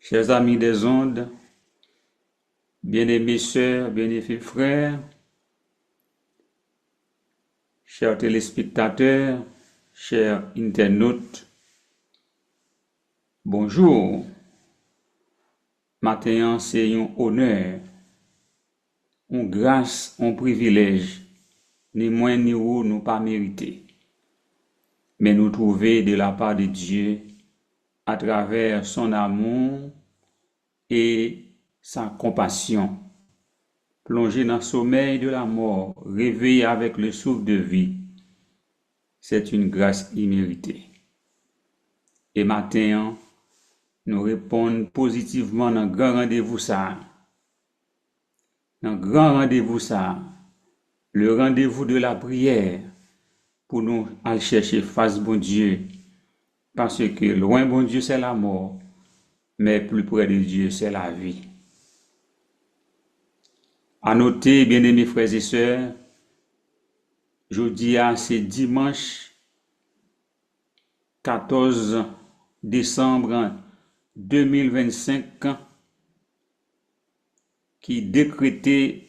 Chers amis des ondes, bien-aimés sœurs, bien-aimés frères, chers téléspectateurs, chers internautes, bonjour. Matin, c'est un honneur, une grâce, un privilège, ni moins ni haut, nous pas mérité, mais nous trouver de la part de Dieu à travers son amour et sa compassion. Plongé dans le sommeil de la mort, réveillé avec le souffle de vie, c'est une grâce imméritée. Et matin, nous répondons positivement dans le grand rendez-vous ça. Dans le grand rendez-vous ça, le rendez-vous de la prière, pour nous aller chercher face bon Dieu. Parce que loin bon Dieu c'est la mort, mais plus près de Dieu c'est la vie. À noter, bien-aimés frères et sœurs, jeudi c'est dimanche 14 décembre 2025 qui décrétait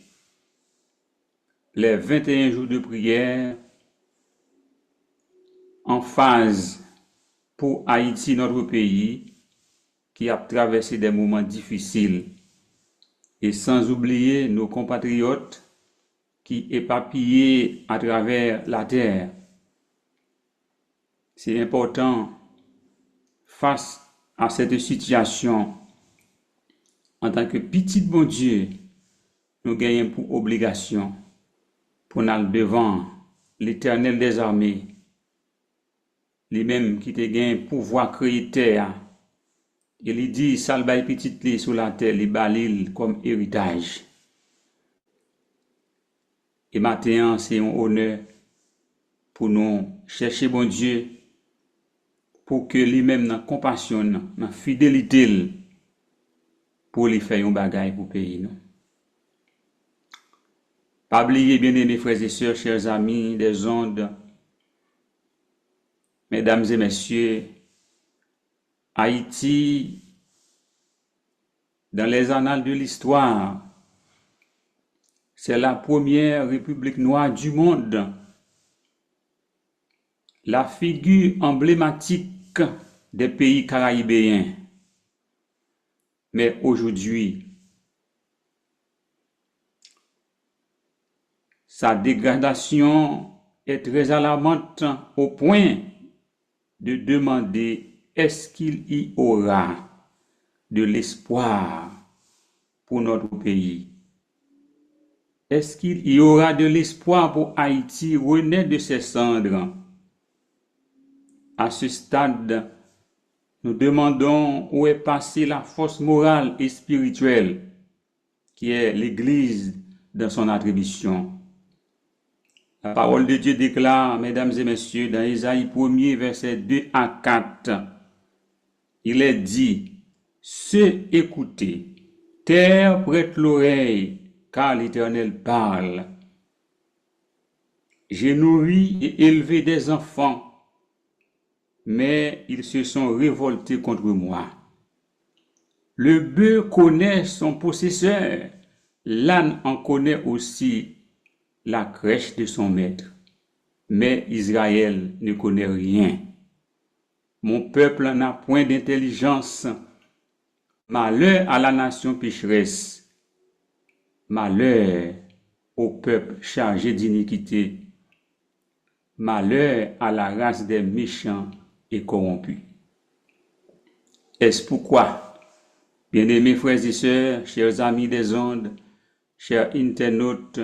les 21 jours de prière en phase pour Haïti, notre pays, qui a traversé des moments difficiles. Et sans oublier nos compatriotes qui éparpillés à travers la terre. C'est important, face à cette situation, en tant que petit bon Dieu, nous gagnons pour obligation, pour aller devant l'Éternel des armées, lui-même qui te gagne pouvoir créer terre. Et il dit, salvaille petite li sur la terre, les balil comme héritage. Et maintenant, c'est un honneur pour nous chercher bon Dieu, pour que lui-même, dans compassion, dans fidélité, pour lui faire un bagage pour payer nous. Pas oublier, bien-aimés frères et sœurs, chers amis des ondes, mesdames et messieurs, Haïti, dans les annales de l'histoire, c'est la première république noire du monde. La figure emblématique des pays caribéens. Mais aujourd'hui, sa dégradation est très alarmante au point de demander est-ce qu'il y aura de l'espoir pour notre pays? Est-ce qu'il y aura de l'espoir pour Haïti renaître de ses cendres? À ce stade, nous demandons où est passée la force morale et spirituelle qui est l'Église dans son attribution. La parole de Dieu déclare, mesdames et messieurs, dans Ésaïe 1er, versets 2 à 4, il est dit, ceux écoutez, terre prête l'oreille, car l'Éternel parle. J'ai nourri et élevé des enfants, mais ils se sont révoltés contre moi. Le bœuf connaît son possesseur, l'âne en connaît aussi la crèche de son maître, mais Israël ne connaît rien. Mon peuple n'a point d'intelligence. Malheur à la nation pécheresse. Malheur au peuple chargé d'iniquité. Malheur à la race des méchants et corrompus. Est-ce pourquoi, bien-aimés frères et sœurs, chers amis des ondes, chers internautes,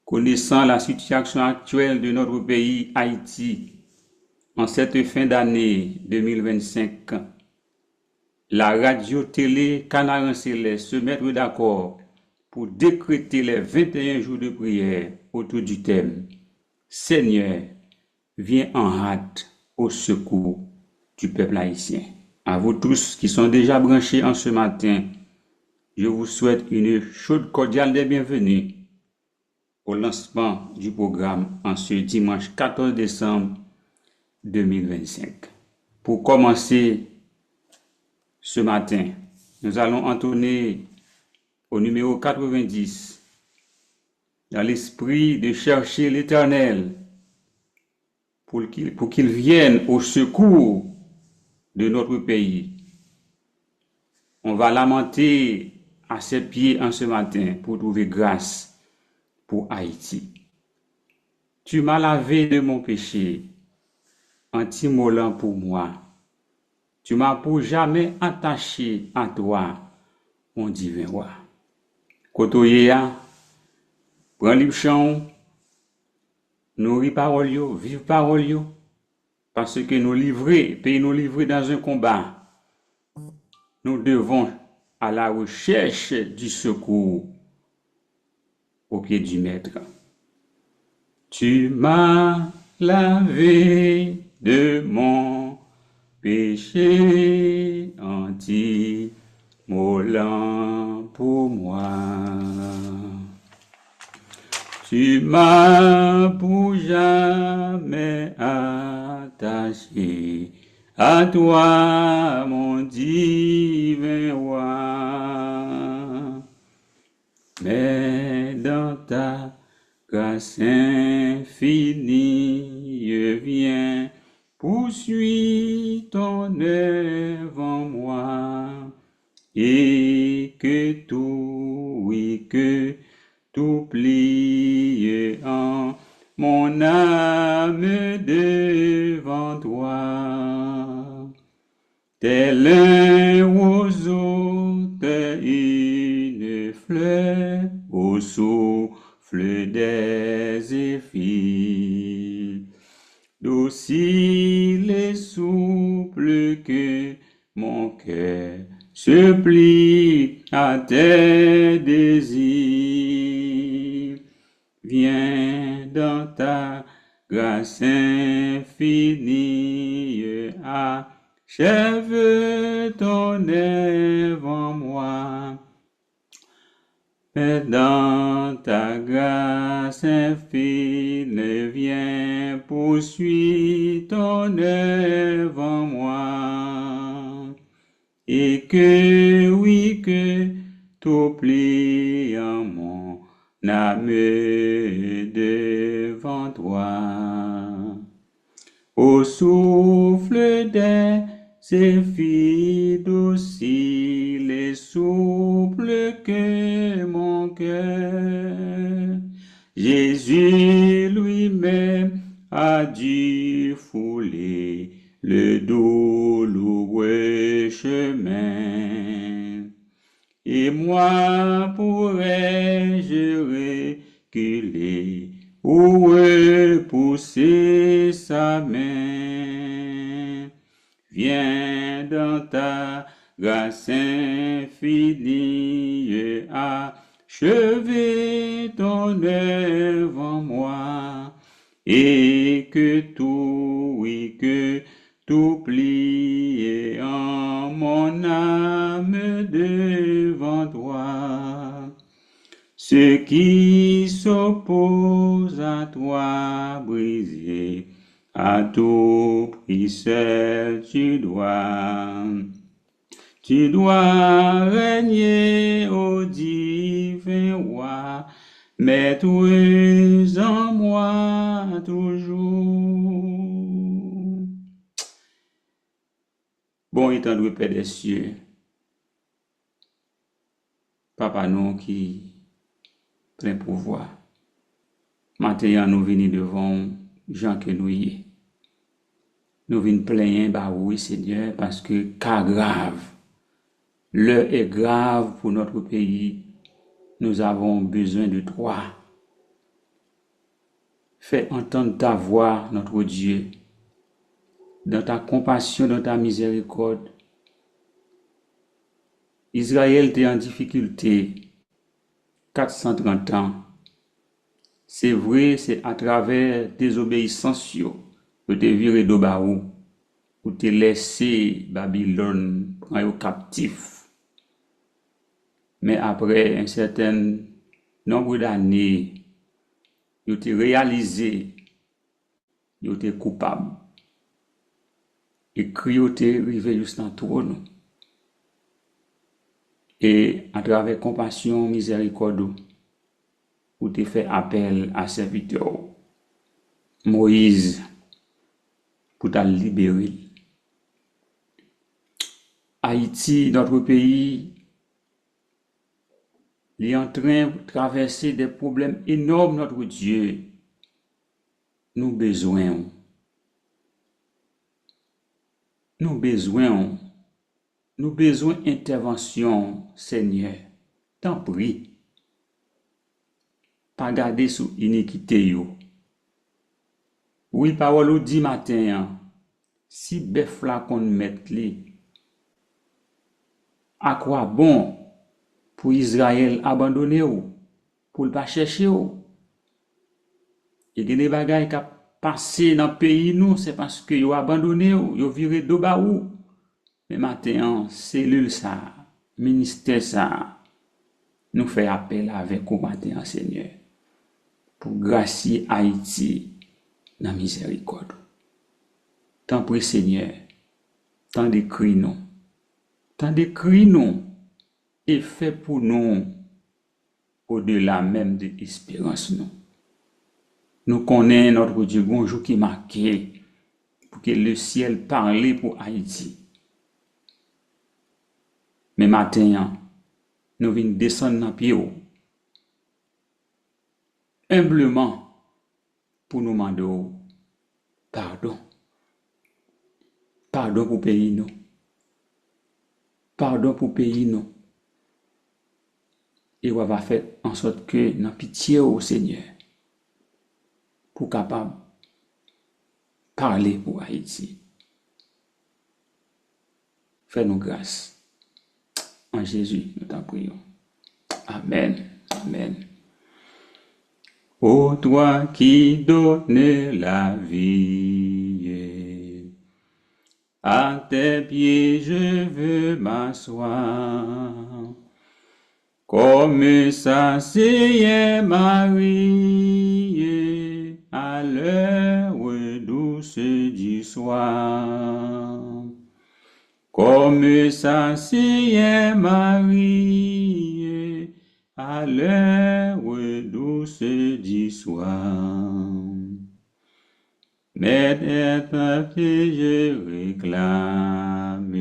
connaissant la situation actuelle de notre pays, Haïti, en cette fin d'année 2025, la radio-télé Canaran Céleste se mettre d'accord pour décréter les 21 jours de prière autour du thème « Seigneur, viens en hâte au secours du peuple haïtien ». À vous tous qui sont déjà branchés en ce matin, je vous souhaite une chaude cordiale des bienvenus au lancement du programme en ce dimanche 14 décembre 2025. Pour commencer ce matin, Nous allons entonner au numéro 90, dans l'esprit de chercher l'Éternel pour qu'il vienne au secours de notre pays. On va lamenter à ses pieds en ce matin pour trouver grâce pour Haïti. Tu m'as lavé de mon péché en t'immolant pour moi. Tu m'as pour jamais attaché à toi, mon divin roi. Kotoyea, prends libre chant, nourris parole yo, vive parole yo, parce que pays nous livrer dans un combat. Nous devons à la recherche du secours au pied du Maître. Tu m'as lavé de mon péché anti-mollant pour moi. Tu m'as pour jamais attaché à toi, mon divin roi. Mais dans ta grâce infinie, viens, poursuis ton œuvre en moi, et que tout, oui, que tout plie en mon âme devant toi. Tel un roseau, tel une fleur au souffle des zéphyrs, docile et souple que mon cœur se plie à tes désirs. Viens dans ta grâce infinie, achève ton œuvre en moi. Mais dans ta grâce infinie, viens poursuivre ton œuvre en moi. Et que, oui, que tout plie en mon âme devant toi. Au souffle des zéphyrs docile et souple que mon cœur, Jésus lui-même a dû fouler le douloureux chemin. Et moi pourrais-je reculer ou repousser sa main? Viens dans ta grâce infinie, achever ton œuvre en moi, et que tout, oui, que tout plie en mon âme devant toi. Ce qui s'oppose à toi, briser, à tout prix seul tu dois régner au divin roi, maître en moi toujours. Bon étendue Père des cieux, Papa nous qui plein pouvoir, maintenant nous venons devant Jean que nous y est. Nous venons plaindre, bah oui Seigneur, parce que cas grave, l'heure est grave pour notre pays. Nous avons besoin de toi. Fais entendre ta voix, notre Dieu, dans ta compassion, dans ta miséricorde. Israël était en difficulté 430 ans. C'est vrai, c'est à travers désobéissance que tu es viré d'Obaou, où tu es laissé Babylone prendre au captif. Mais après un certain nombre d'années, tu t'es réalisé, tu t'es coupable. Et Christ t'est arrivé juste dans le trône. et à travers compassion, miséricorde, ou te fait appel à serviteur Moïse pour te libérer. Haïti, notre pays, est en train de traverser des problèmes énormes, notre Dieu. Nous besoin intervention, Seigneur. T'en prie. Pas garder sous iniquité yo. Oui, parole ou dit matin, si bœuf la qu'on mette li, à quoi bon pour Israël abandonner ou, pour le pas chercher ou? Et des bagailles qui passé dans le pays nous, c'est parce que yo abandonné ou, yo viré do ba ou. Mais matin, cellule ça, ministère ça, nous fait appel avec au matin, Seigneur, pour gracier Haïti dans la miséricorde. Tant prie, Seigneur, tant de cris nous, et fait pour nous au-delà même de l'espérance nous. Nous connaissons notre Dieu, un jour qui marqué pour que le ciel parle pour Haïti. Mais matin, nous venons descendre dans le pied humblement pour nous demander pardon. Pardon pour pays nous. Pardon pour pays nous. Et on va faire en sorte que nous pitié au Seigneur pour capable parler pour Haïti. Fais-nous grâce. En Jésus, nous t'en prions. Amen. Amen. Ô toi qui donnes la vie, à tes pieds je veux m'asseoir, comme ça c'est Marie, à l'heure douce du soir. Comme ça c'est Marie, à l'heure douce du soir. Mais d'être que je réclame,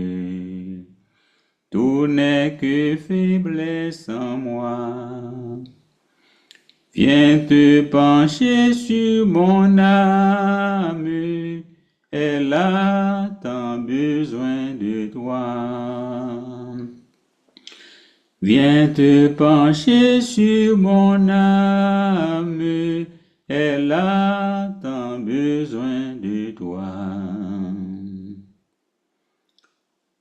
tout n'est que faiblesse en moi. Viens te pencher sur mon âme, elle a tant besoin de toi. Viens te pencher sur mon âme, elle a tant besoin de toi.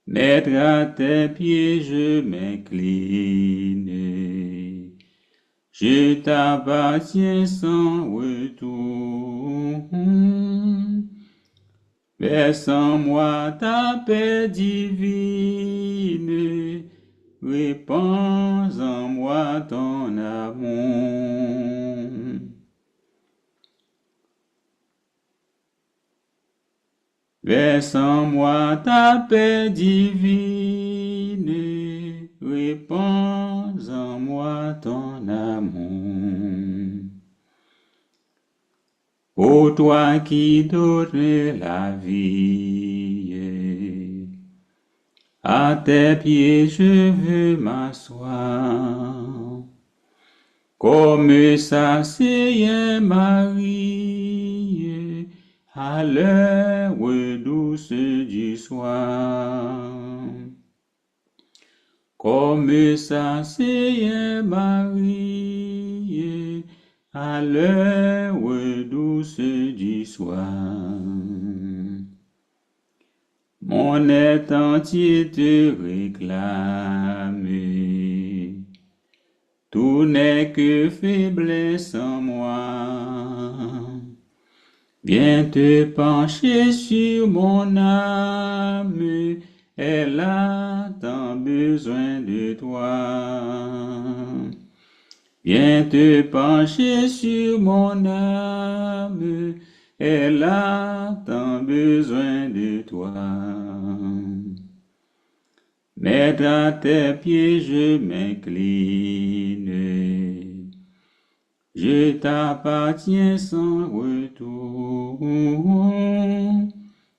Maître, à tes pieds je m'incline, je t'appartiens sans retour. Verse en moi ta paix divine, répands en moi ton amour. Verse en moi ta paix divine, répands en moi ton amour. Ô toi qui donnes la vie, à tes pieds je veux m'asseoir, comme ça c'est Marie, à l'heure douce du soir. Comme ça c'est Marie, à l'heure douce du soir. Mon être entier te réclame, tout n'est que faiblesse en moi. Viens te pencher sur mon âme, elle a tant besoin de toi. Viens te pencher sur mon âme, elle a tant besoin de toi. Maître, à tes pieds je m'incline. Je t'appartiens sans retour.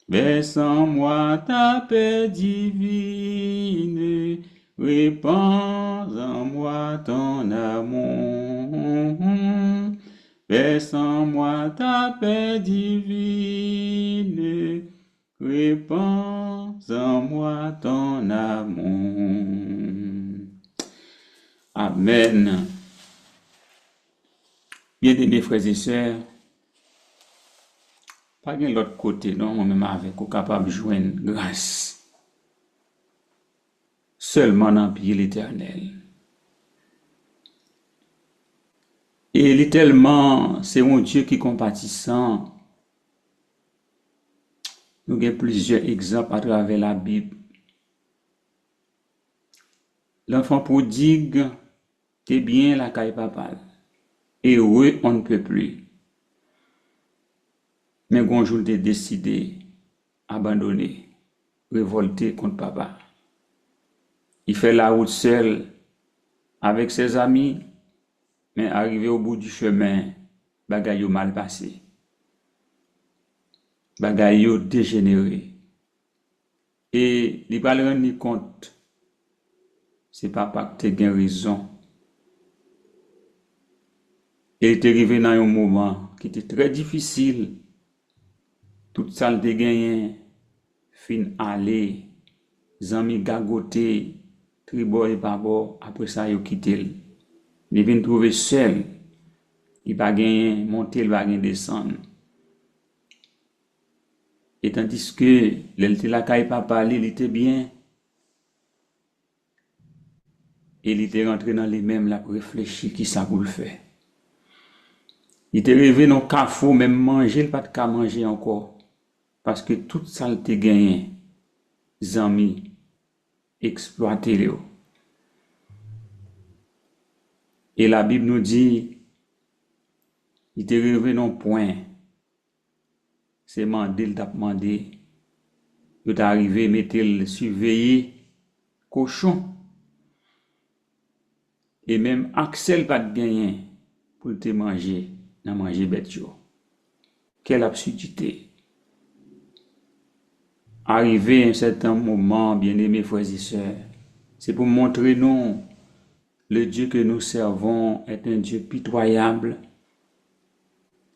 Verse en moi ta paix divine. Répands en moi ton amour. Verse en moi ta paix divine. Répands en moi ton amour. Amen. Bien-aimés frères et sœurs, pas de l'autre côté, non, moi-même avec, ou capable de joindre grâce. Seulement dans le pied l'Éternel. Et il est tellement, c'est un Dieu qui est compatissant. Nous avons plusieurs exemples à travers la Bible. L'enfant prodigue, t'es bien la caille papa. Heureux, on ne peut plus. Mais un jour, t'es décidé, abandonner, révolter contre papa. Il fait la route seul, avec ses amis, mais arrivé au bout du chemin, bagaille mal passé. Bagaille dégénéré. Et il va le rendre compte, c'est papa qui a raison. Il est arrivé dans un moment qui était très difficile. Tout ça le gagné, fin aller, zami gagoté, tribo et babo, après ça il a quitté. Il vient trouver seul. Il va gagner monter, il va gagner descendre. Et tandis que l'était là quand il pas parlé, il était bien. Et il était rentré dans les mêmes là pour réfléchir qui ça pour le faire. Il était rêvé dans le café, même manger, il pas de qu'à manger encore. Parce que tout ça il était gagné. Zami, exploiter les. Et la Bible nous dit, il était rêvé dans le point. C'est mandé, il t'a demandé. Il est arrivé, mettez-le surveiller, cochon. Et même Axel pas de gagner pour te manger, n'a manger bête yo. Quelle absurdité. Arrivé à un certain moment, bien-aimés frères et sœurs, c'est pour montrer nous, le Dieu que nous servons est un Dieu pitoyable.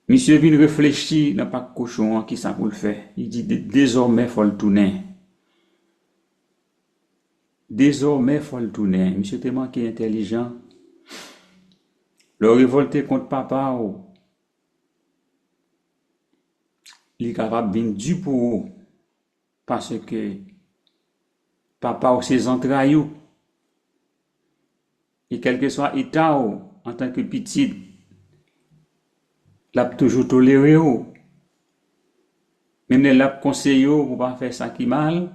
Monsieur vient réfléchir, n'a pas cochon qui ça pour le faire. Il dit désormais faut le tourner. Désormais faut le tourner. Monsieur tellement qui est intelligent. Le révolté contre papa ou il est capable de venir du pour parce que papa ou ses entrailles et quel que soit état ou en tant que petit l'a toujours toléré ou même l'a conseillé pour pas faire ça qui mal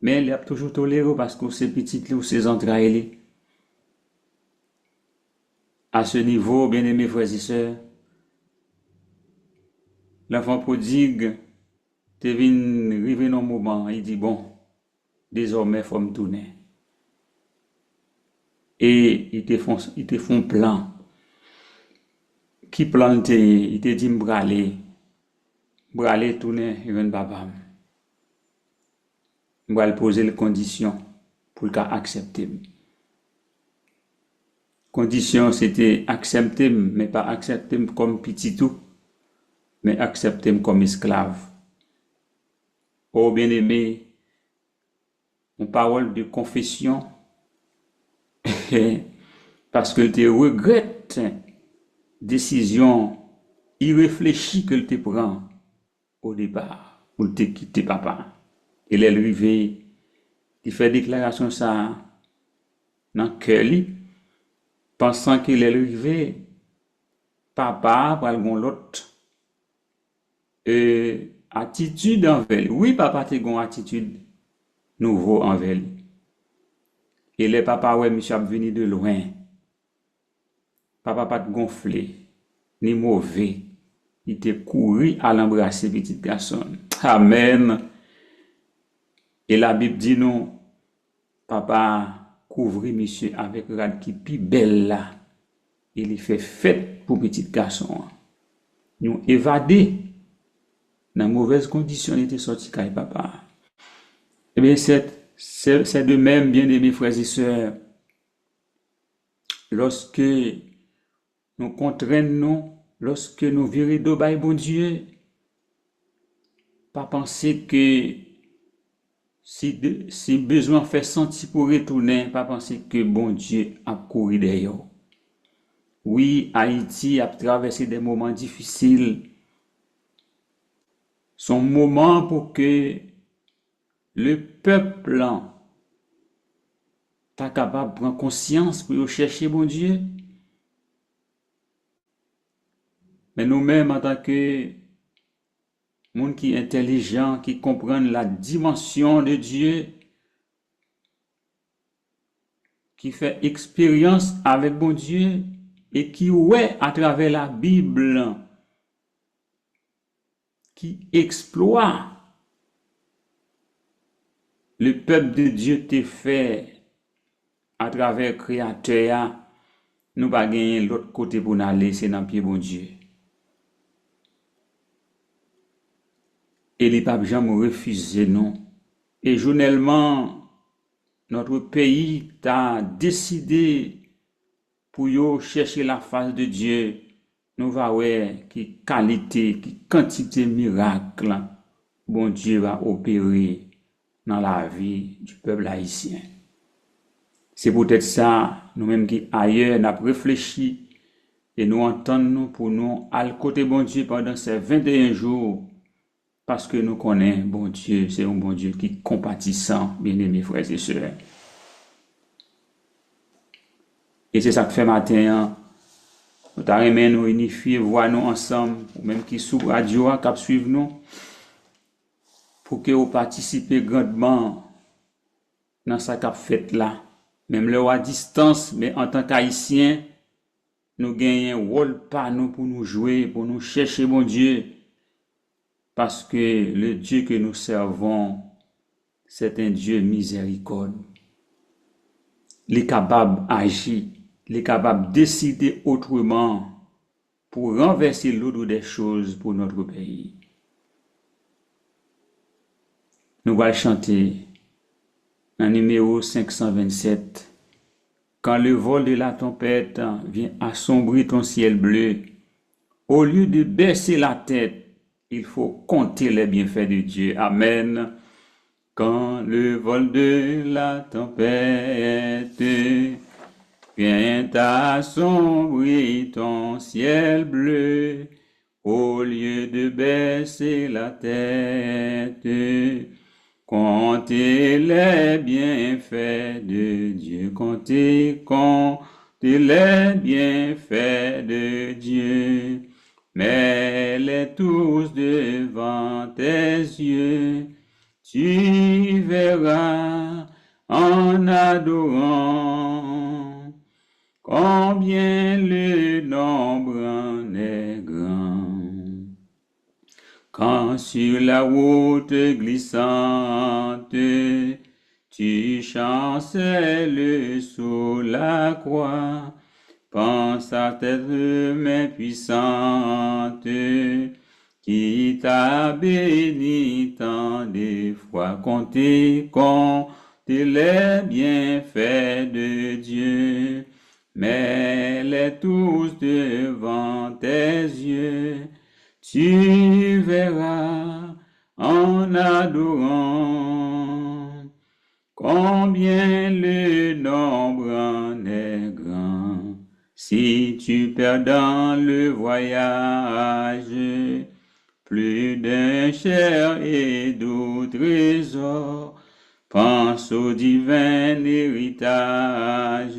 mais il a toujours toléré parce que c'est petit ou ses entrailles à ce niveau bien aimé frères et sœurs l'enfant prodigue te vient arriver dans un moment il dit bon désormais faut me tourner et ils te font plan qui plante il te dit m'braler tourner even papa m'bral poser les conditions pour le accepter condition c'était accepter mais pas accepter comme petit tout mais accepter comme esclave. Oh bien-aimé, une parole de confession, parce que tu regrettes décision irréfléchie que tu prends au départ pour te quitter papa. Et elle est arrivée, il fait déclaration ça dans le cœur, pensant qu'il est arrivé, papa, pour l'autre. Attitude envers lui. Oui, papa, tu as une attitude nouveau envers lui. Et les papa, ouais, monsieur, venu de loin. Papa, pas de gonflé, ni mauvais. Il était couru à l'embrasser, petit garçon. Amen. Et la Bible dit nous, papa couvre monsieur avec rad qui pi belle là. Il y fait fête pour petit garçon. Nous évadé dans mauvaise condition, il était sorti kay papa. Eh bien, c'est de même, bien aimés frères et sœurs, lorsque nous contraignons, lorsque nous virons d'obéir bon Dieu, pas penser que si besoin fait sentir pour retourner, pas penser que bon Dieu a couru derrière. Oui, Haïti a traversé des moments difficiles. Son moment pour que le peuple soit capable de prendre conscience pour chercher bon Dieu. Mais nous-mêmes, en tant que monde qui est intelligent, qui comprend la dimension de Dieu, qui fait expérience avec bon Dieu et qui ouais à travers la Bible, qui exploite le peuple de Dieu t'est fait à travers Créateur, nous pas gagner l'autre côté pour nous aller, c'est dans pied bon Dieu. Et les papes jamais refusé non. Et journellement, notre pays a décidé pour yo chercher la face de Dieu. Nous va ouais qui qualité, qui quantité miracle, bon Dieu va opérer dans la vie du peuple haïtien. C'est peut-être ça, nous-mêmes qui ailleurs, n'a réfléchi et nous entendons pour nous à côté bon Dieu pendant ces 21 jours. Parce que nous connaissons, bon Dieu, c'est un bon Dieu qui est compatissant, bien-aimés frères et sœurs. Et c'est ça que fait matin, nous avons nous unifier, voir nous ensemble, ou même qui sous radio, qui suivent nous, pour que vous participez grandement dans ça qu'a fait là. Même le à distance, mais en tant qu'Haïtiens, nous gagnons un rôle par nous pour nous jouer, pour nous chercher mon Dieu. Parce que le Dieu que nous servons, c'est un Dieu miséricorde. Il est capable d'agir, il est capable de décider autrement pour renverser l'ordre des choses pour notre pays. Nous allons chanter un numéro 527. Quand le vol de la tempête vient assombrir ton ciel bleu, au lieu de baisser la tête, il faut compter les bienfaits de Dieu. Amen. Quand le vol de la tempête vient assombrir ton ciel bleu, au lieu de baisser la tête, comptez les bienfaits de Dieu. Comptez les bienfaits de Dieu. Mets-les tous devant tes yeux, tu verras en adorant combien le nombre en est grand. Quand sur la route glissante, tu chancelles sous la croix, pense à tes mains puissantes qui t'a béni tant de fois. Comptez les bienfaits de Dieu, mets-les tous devant tes yeux, tu verras en adorant combien le nombre en est grand. Si tu perds dans le voyage plus d'un cher et doux trésor, pense au divin héritage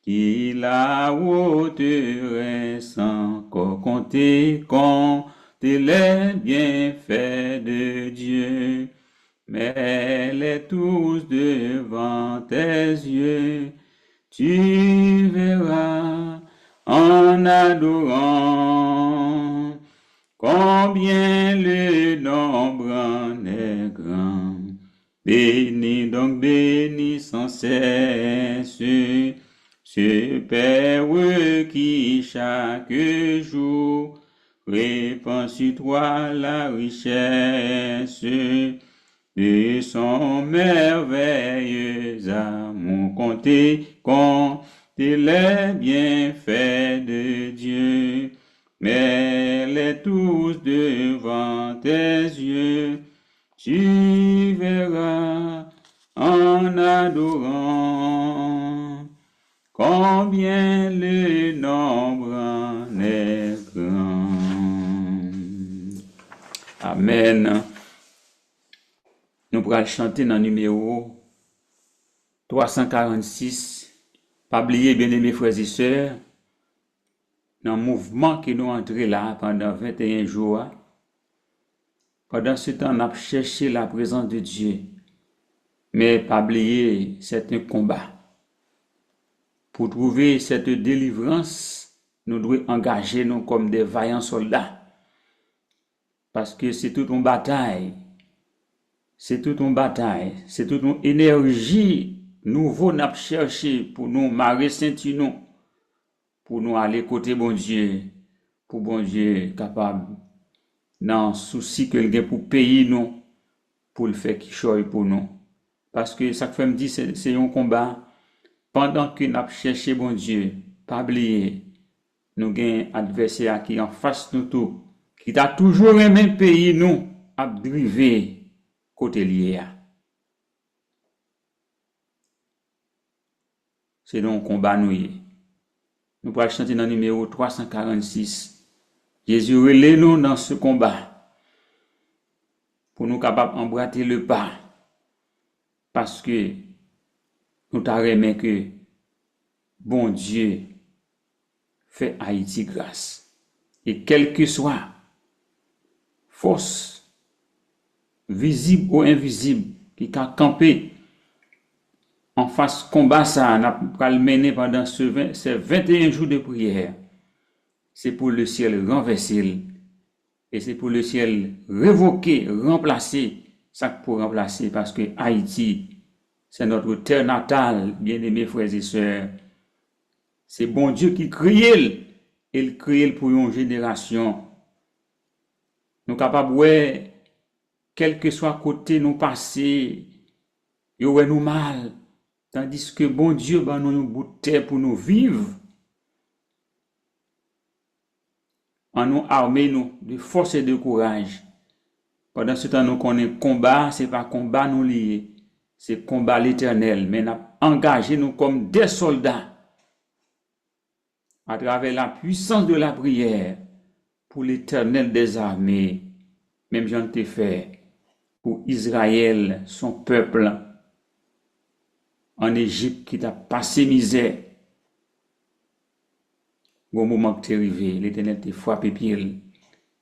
qui la ôterait sans compter les bienfaits de Dieu. Mets-les tous devant tes yeux, tu verras en adorant combien le nombre en est grand. Bénis donc, bénis sans cesse ce Père qui chaque jour répand sur toi la richesse de son merveilleux amour. Comptez les bienfaits de Dieu, mets-les tous devant tes yeux. Tu verras en adorant combien le nombre en est grand. Amen. Nous pourrons chanter dans le numéro 346. Pas oublier, bien aimés frères et sœurs, dans le mouvement que nous entrons là pendant 21 jours. Pendant ce temps, on a cherché la présence de Dieu. Mais pas oublier, c'est un combat. Pour trouver cette délivrance, nous devons engager nous comme des vaillants soldats. Parce que c'est toute une bataille. C'est toute une bataille. C'est toute une énergie nouveau n'a cherché pour nous marrer ceinture, pour nous aller côté bon Dieu, pour bon Dieu capable dans souci que le pour payer nous, pour le faire qui choisit pour nous. Parce que ça fait me dit c'est un combat. Pendant que nous cherché bon Dieu, pas oublier, nous avons un adversaire qui en face de nous tout, qui a toujours aimé pays nous, à driver côté lié. C'est donc un combat nous. Nous pourrons chanter dans le numéro 346. Jésus relève nous dans ce combat pour nous capables d'emboîter le pas. Parce que nous t'arrêtons que bon Dieu fait Haïti grâce. Et quelle que soit force visible ou invisible qui a campé en face combat ça, n'a pas le mener pendant ces 21 jours de prière. C'est pour le ciel renverser et c'est pour le ciel révoquer, remplacer, ça pour remplacer parce que Haïti, c'est notre terre natale, bien-aimés frères et sœurs. C'est bon Dieu qui crée, il crée pour une génération. Nous capables ouais, quel que soit côté nous passer, yo ouais nous mal. Tandis que bon Dieu va nous bout de terre pour nous vivre, en nous armer nous de force et de courage. Pendant ce temps, nous connaissons combat, c'est pas combat nous lié, c'est combat l'éternel, mais nous engagé nous comme des soldats à travers la puissance de la prière pour l'éternel des armées, même j'en t'ai fait pour Israël, son peuple, en Égypte qui t'a passé misère. Au moment que tu es arrivé, l'Éternel t'a frappé pied.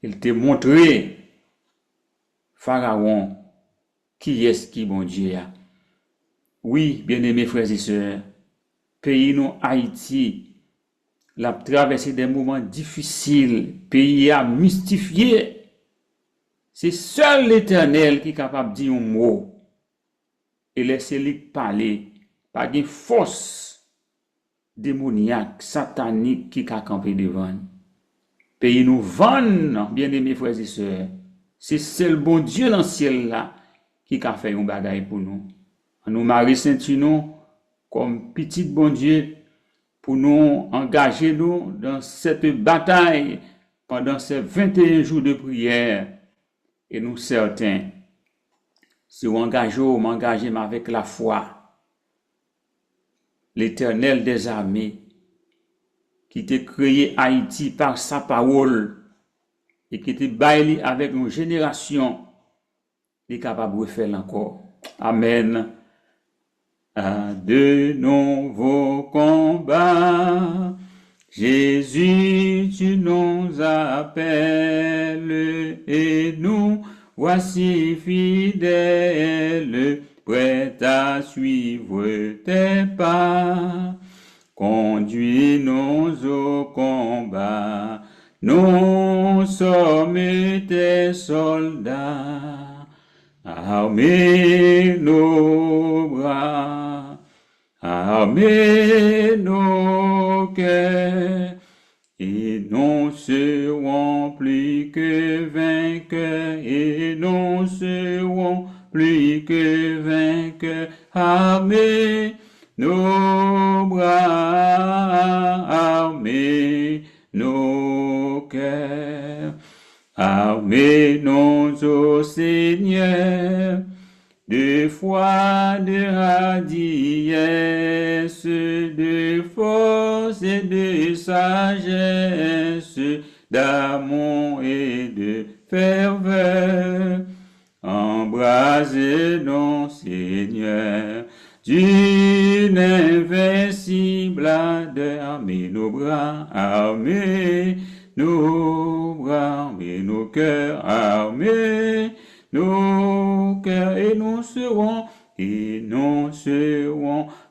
Il t'a montré, Pharaon, qui est-ce qui bon Dieu a. Oui, bien-aimés frères et sœurs, pays nous Haïti, l'a traversé des moments difficiles, pays a mystifié. C'est seul l'Éternel qui est capable de dire un mot et laisser-lui parler. Pas de force démoniaque, satanique qui a campé devant. Pays nous vend, bien-aimés frères et sœurs. C'est seul bon Dieu dans le ciel là qui a fait un bagaille pour nous. Nous marie ceinture comme petit bon Dieu pour nous engager nous dans cette bataille pendant ces 21 jours de prière. Et nous certains, si on m'engager avec la foi, l'Éternel des armées, qui t'a créé Haïti par sa parole, et qui t'a baillé avec une génération, est capable de faire encore. Amen. À de nouveaux combats, Jésus, tu nous appelles, et nous voici fidèles, prêts à suivre tes pas. Conduis-nous au combat, nous sommes tes soldats. armez nos bras, armez nos cœurs, et nous serons plus que vainqueurs, et nous serons plus que vainqueurs, armez nos bras, armez nos cœurs, armez-nous au Seigneur, de foi, de hardiesse, de force et de sagesse, d'amour et de ferveur. Embrasez-nous, Seigneur, d'une invincible ardeur. Armez nos bras, armez nos bras, armez nos cœurs, armez nos cœurs, et nous serons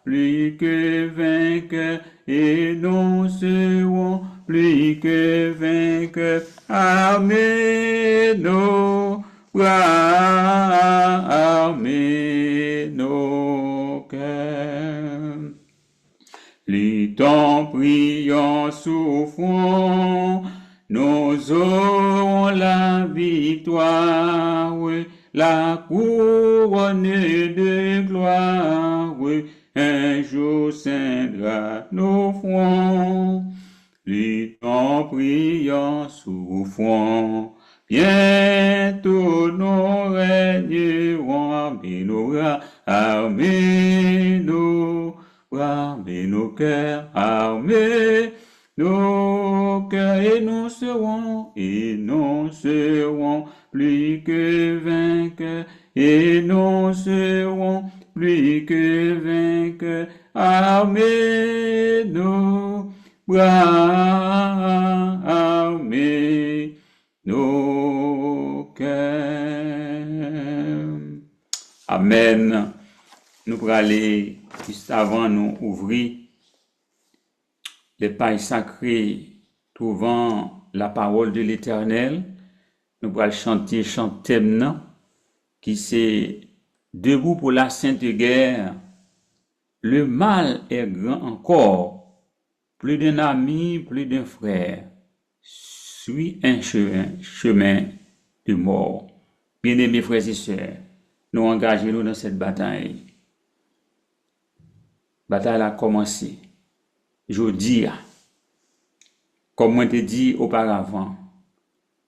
plus que vainqueurs, et nous serons plus que vainqueurs. Armez nos bras, armez nos cœurs. Luttons, prions, souffrons, nous aurons la victoire, la couronne de gloire, un jour ceindra nos fronts. Luttons, prions, souffrons, bientôt nous régnerons. Armez nos bras, armez nos bras, armez nos cœurs, armez nos cœurs, et nous serons plus que vainqueurs, et nous serons plus que vainqueurs. Armez nos bras, armez nos cœurs. Amen. Nous pourrons aller, juste avant nous ouvrir les pailles sacrées, trouvant la parole de l'Éternel. Nous pourrons chanter thème qui c'est debout pour la sainte guerre. Le mal est grand encore, plus d'un ami, plus d'un frère. Suis un chemin de mort. Bien-aimés frères et sœurs, nous engageons-nous dans cette bataille. La bataille a commencé. Je dis, comme je te dit auparavant,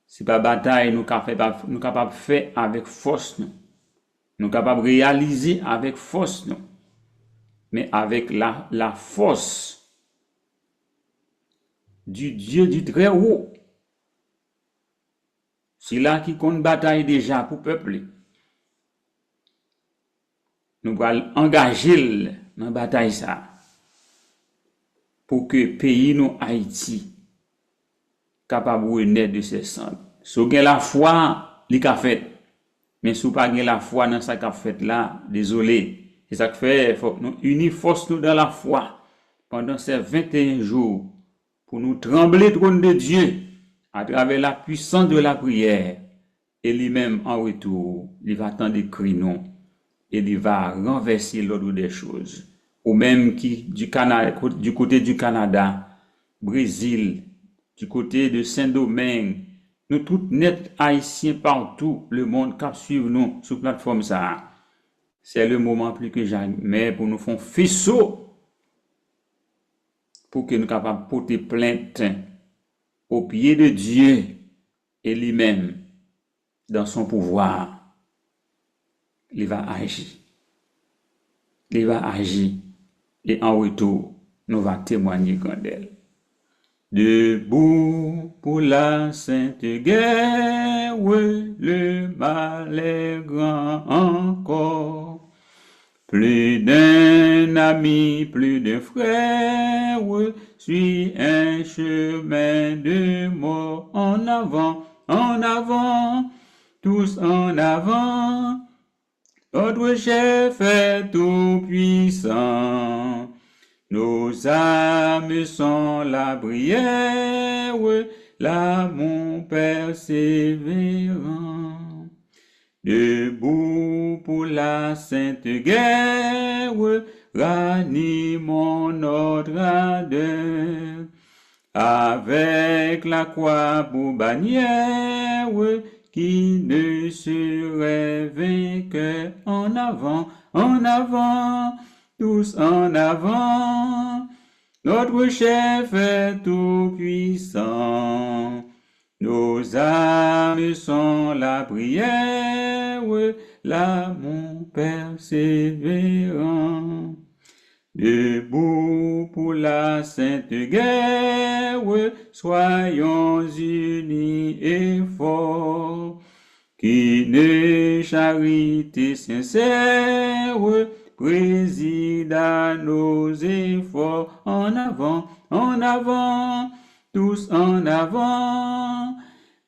c'est pas bataille nous capables de faire avec force, nous capables de réaliser avec force, mais avec la force du Dieu du très haut. C'est là qui compte bataille déjà pour le peuple. Nous allons engager dans la bataille ça. Pour que le pays nous Haïti capable de renaître de ses cendres. Si vous avez la foi, il a fait. Mais si vous n'avez pas la foi dans ce qu'a fait là, désolé. C'est ça que fait, il faut que nous unir force nous dans la foi pendant ces 21 jours pour nous trembler le trône de Dieu à travers la puissance de la prière. Et lui-même, en retour, il va attendre des cris non et il va renverser l'ordre des choses. Ou même qui du côté du Canada, Brésil, du côté de Saint-Domingue, nous tous net haïtiens partout, le monde qui suivre nous sur plateforme ça. C'est le moment plus que jamais pour nous faire faisceau pour que nous capables de porter plainte au pied de Dieu et lui-même dans son pouvoir. Il va agir. Il va agir. Et en retour, nous allons témoigner d'elle. Debout pour la sainte guerre, le mal est grand encore. Plus d'un ami, plus d'un frère, suit un chemin de mort. En avant, tous en avant. Notre chef est tout puissant. Nos âmes sont la prière, l'amour persévérant. Debout pour la sainte guerre, ranimons notre ardeur. Avec la croix pour bannière, qui ne serait vainqueur. En avant, tous en avant. Notre chef est tout puissant. Nos âmes sont la prière, l'amour persévérant. Debout pour la sainte guerre, soyons unis et forts. Qu'une charité sincère préside à nos efforts. En avant, tous en avant.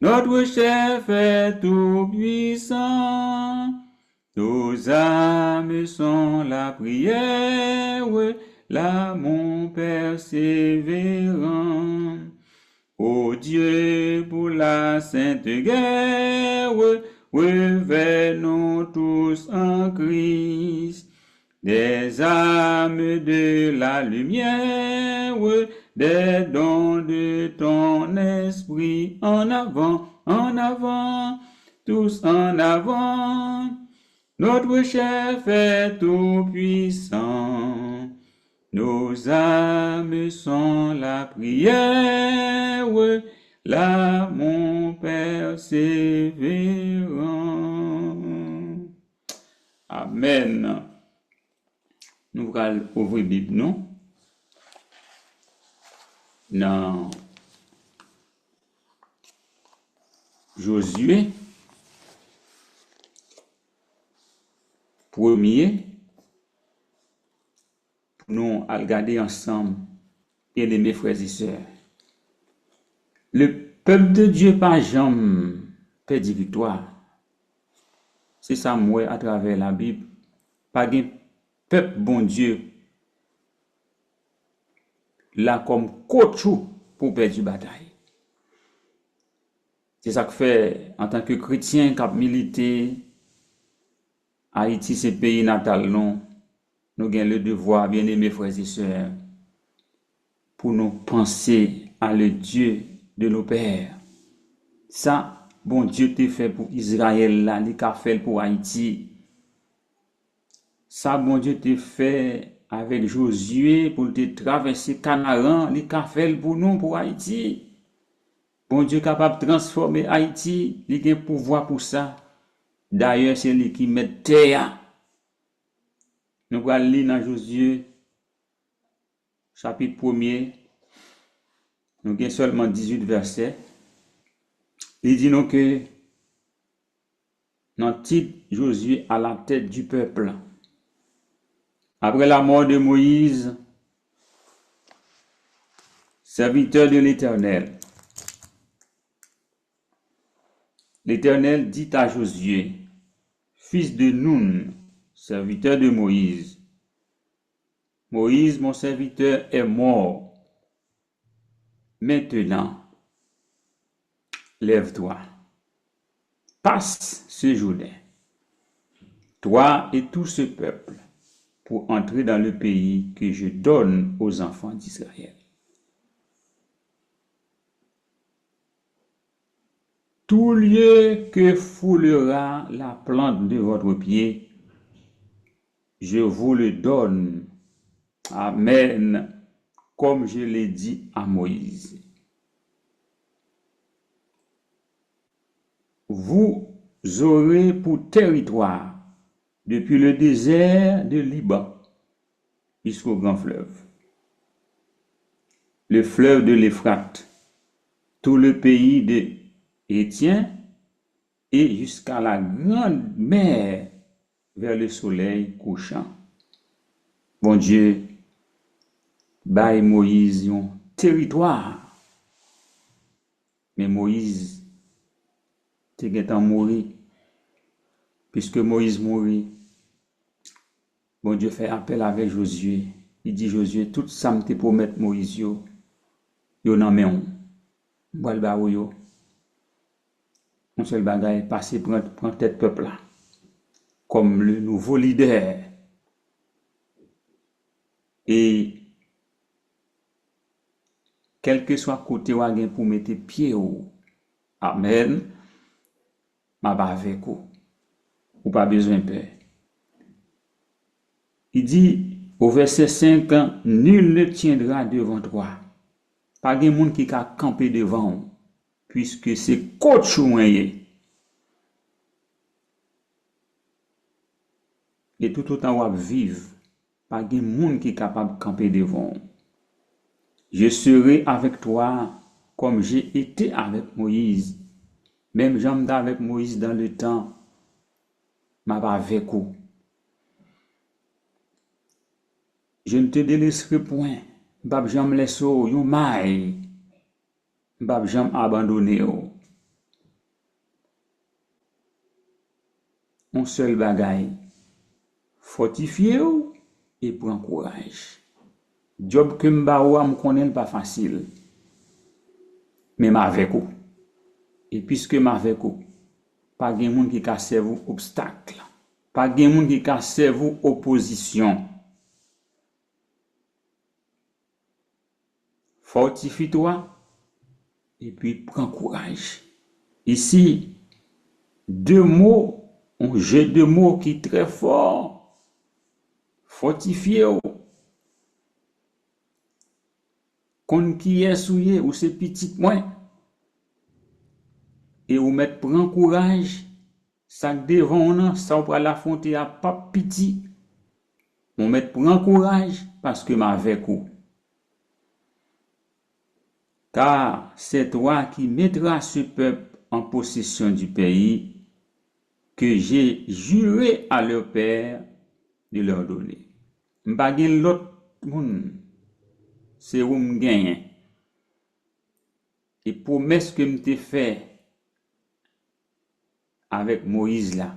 Notre chef est tout puissant. Nos âmes sont la prière, l'amour persévérant. Ô Dieu, pour la sainte guerre, revenons tous en Christ. Des âmes de la lumière, des dons de ton esprit. En avant, tous en avant. Notre chef est tout puissant. Nos âmes sont la prière, l'amour persévérant. Amen. Nous allons ouvrir la Bible, non? Dans Josué, premier, pour nous regarder ensemble, et mes frères et sœurs. Le peuple de Dieu par jamais perdit victoire. C'est ça, moi, à travers la Bible. Pas de peuple, bon Dieu, là comme coach pour perdre la bataille. C'est ça que fait, en tant que chrétien, qui a milité, Haïti, c'est pays natal, non. Nous avons le devoir, bien aimés frères et sœurs, pour nous penser à le Dieu de nos pères. Ça, bon Dieu t'a fait pour Israël, là, il a fait pour Haïti. Ça, bon Dieu t'a fait avec Josué pour te traverser Canaan, il a fait pour nous, pour Haïti. Bon Dieu capable de transformer Haïti, il a un pouvoir pour ça. D'ailleurs, c'est lui qui met terre. Nous allons lire dans Josué, chapitre 1er. Nous avons seulement 18 versets. Il dit nous que dans le titre Josué à la tête du peuple. Après la mort de Moïse, serviteur de l'Éternel, l'Éternel dit à Josué, fils de Nun, serviteur de Moïse, Moïse, mon serviteur, est mort. Maintenant, lève-toi, passe ce Jourdain, toi et tout ce peuple, pour entrer dans le pays que je donne aux enfants d'Israël. Tout lieu que foulera la plante de votre pied, je vous le donne. Amen. Comme je l'ai dit à Moïse. Vous aurez pour territoire depuis le désert de Liban jusqu'au grand fleuve, le fleuve de l'Euphrate, tout le pays de Étienne et jusqu'à la grande mer vers le soleil couchant. Bon Dieu, baille Moïse un territoire. Mais Moïse t'es mourir. Puisque Moïse mourit, bon Dieu fait appel avec Josué. Il dit Josué, tout ça me te promet Moïse yo nan men on. Boal ba ou yo. On seul bagay passer prend tête peuple là. comme le nouveau leader. Et quel que soit côté ou gen pour mettre pied ou, amen, ma ba avec vous. Ou pas besoin de peur. Il dit au verset 5, nul ne tiendra devant toi. Pas de monde qui a campé devant, puisque c'est coach ou moyen. Et tout autant on vivre, pas de monde qui est capable de camper devant. Je serai avec toi comme j'ai été avec Moïse. Même j'en avec Moïse dans le temps, m'a pas avec vous. Je ne te délaisserai point. Bab jam laisse yon maille. Bab jam abandonné. Un seul bagaille. Fortifiez et prends courage. Job que m'ba ou me connaît pas facile. Mais m'a avec vous. Et puisque m'a avec vous, pas gen moun qui ka servou obstacle. Pas gen moun qui ka servou opposition. Fortifie-toi et puis prends courage. Ici, deux mots, un jeu de mots qui est très fort. Fortifiez-vous. Kon qui est souillé ou c'est petit moins. Et ou mettre prend courage. Ça devant ça ou la fonte à pas petit. On met prend courage parce que m'a avec vous. Car c'est toi qui mettras ce peuple en possession du pays que j'ai juré à leur père de leur donner. M'pa gen l'autre moun, c'est où m'gagne. Et promesse que m'te fait avec Moïse là,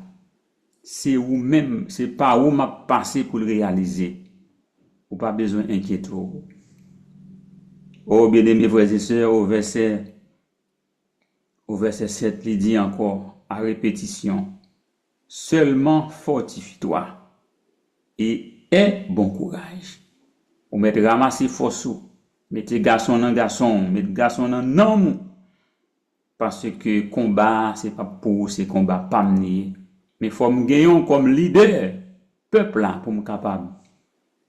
c'est où même, c'est pas où m'a passé pour le réaliser. Ou pas besoin d'inquiéter. Oh, bien-aimés frères et sœurs, au verset 7, il dit encore, à répétition, seulement fortifie-toi et aie bon courage. Ou mettez ramasser force, mettez garçon dans garçon, mettez garçon dans non. Parce que combat, c'est pas pour, c'est combat pas mener. Mais il faut me gagner comme leader, peuple là, pour me capable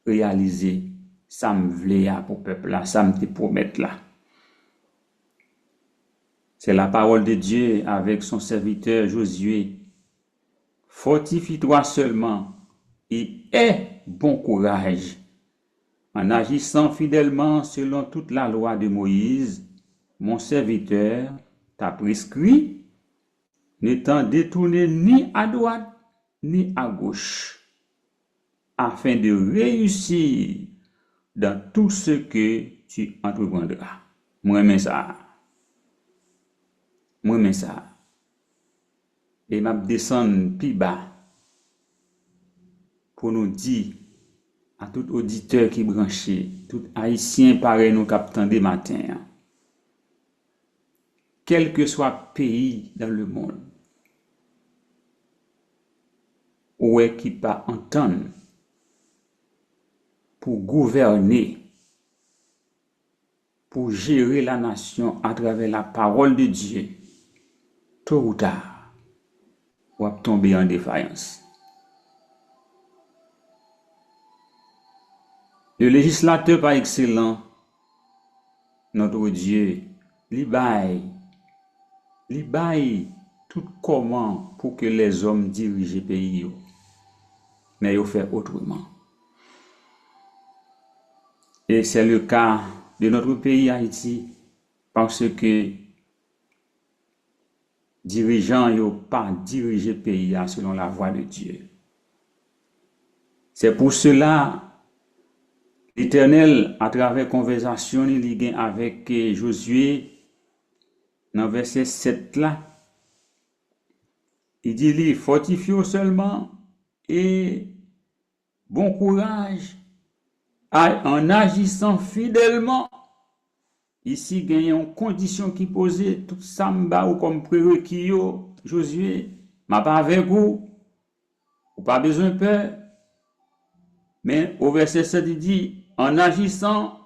réaliser. Ça me voulait pour peuple là, ça me te promettre là. C'est la parole de Dieu avec son serviteur Josué. Fortifie-toi seulement et aie bon courage en agissant fidèlement selon toute la loi de Moïse, mon serviteur t'a prescrit, n'étant détourné ni à droite ni à gauche, afin de réussir dans tout ce que tu entreprendras. Moi, mais ça. Moi, mais ça. Et m'a descendre plus bas pour nous dire à tout auditeur qui branché, tout haïtien pareil nous captant des matins, quel que soit pays dans le monde, où est qui pas entendre pour gouverner, pour gérer la nation à travers la parole de Dieu, tôt ou tard, on va tomber en défaillance. Le législateur par excellent, notre Dieu, li baille tout comment pour que les hommes dirigent le pays. Mais ils fait autrement. Et c'est le cas de notre pays Haïti, parce que dirigeants n'ont pas dirigé le pays selon la voie de Dieu. C'est pour cela l'Éternel, à travers conversation avec Josué, dans verset 7 là, il dit, fortifie seulement et bon courage en agissant fidèlement. Ici, il y a une condition qui posait tout ça ou comme prérequis, Josué, m'a pas avec vous. Ou pas besoin de peur. Mais au verset 7, il dit, en agissant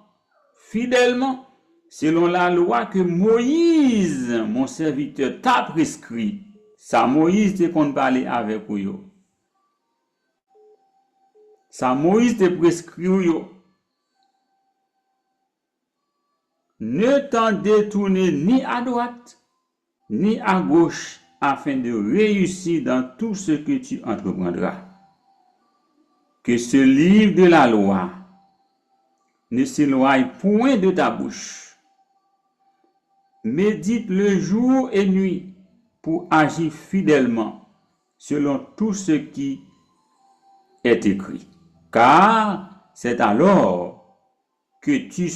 fidèlement, selon la loi que Moïse, mon serviteur, t'a prescrit. Ça, Moïse te qu'on parler avec vous. Ça, Moïse te prescrit vous. Ne t'en détournez ni à droite, ni à gauche, afin de réussir dans tout ce que tu entreprendras. Que ce livre de la loi ne s'éloigne point de ta bouche. Médite le jour et nuit pour agir fidèlement selon tout ce qui est écrit. Car c'est alors que tu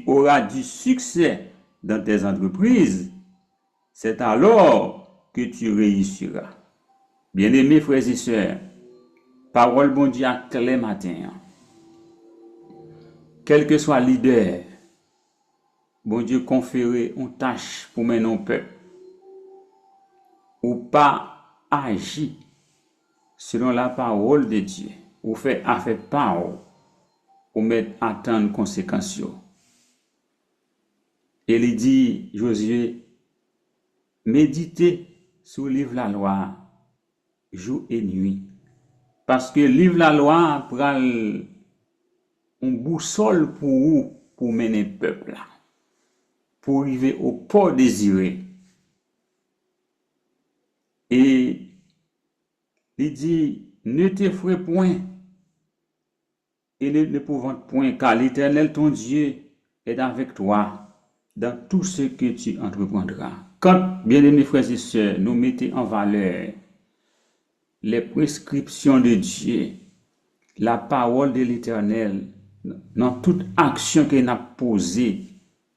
auras du succès dans tes entreprises. C'est alors que tu réussiras. Bien-aimés frères et sœurs, parole bon Dieu à clair matin. Quel que soit leader, bon Dieu conféré une tâche pour mener un peuple, ou pas agir selon la parole de Dieu, ou fait affaire parole, ou mettre attendre conséquences. Et il dit, Josué, méditez sur le livre de la loi, jour et nuit. Parce que le livre de la loi prend une boussole pour vous, pour mener le peuple là, pour arriver au port désiré. Et il dit, ne t'effraie point et ne pouvante point, car l'Éternel ton Dieu est avec toi dans tout ce que tu entreprendras. Quand, bien-aimés frères et sœurs, nous mettons en valeur les prescriptions de Dieu, la parole de l'Éternel, dans toute action qu'il a posée,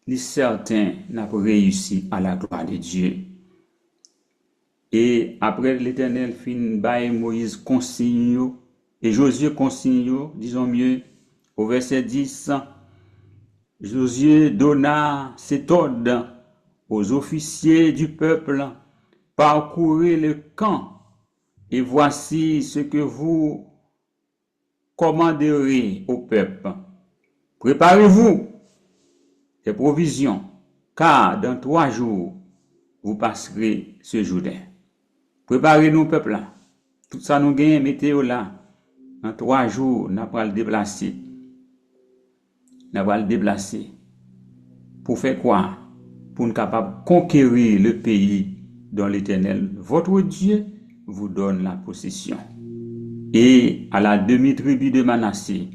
les certains n'ont pas réussi à la gloire de Dieu. Et après l'Éternel fin bail Moïse consigne et Josué consigne, disons mieux, au verset 10, Josué donna cet ordre aux officiers du peuple, parcourez le camp, et voici ce que vous commanderez au peuple. Préparez-vous des provisions, car dans 3 jours, vous passerez ce Jourdain. Préparez-nous, peuple là. Tout ça nous gagne, météo là. En 3 jours, nous allons le déplacer. Nous allons le déplacer. Pour faire quoi? Pour nous capables de conquérir le pays dont l'Éternel, votre Dieu, vous donne la possession. Et à la demi-tribu de Manassé,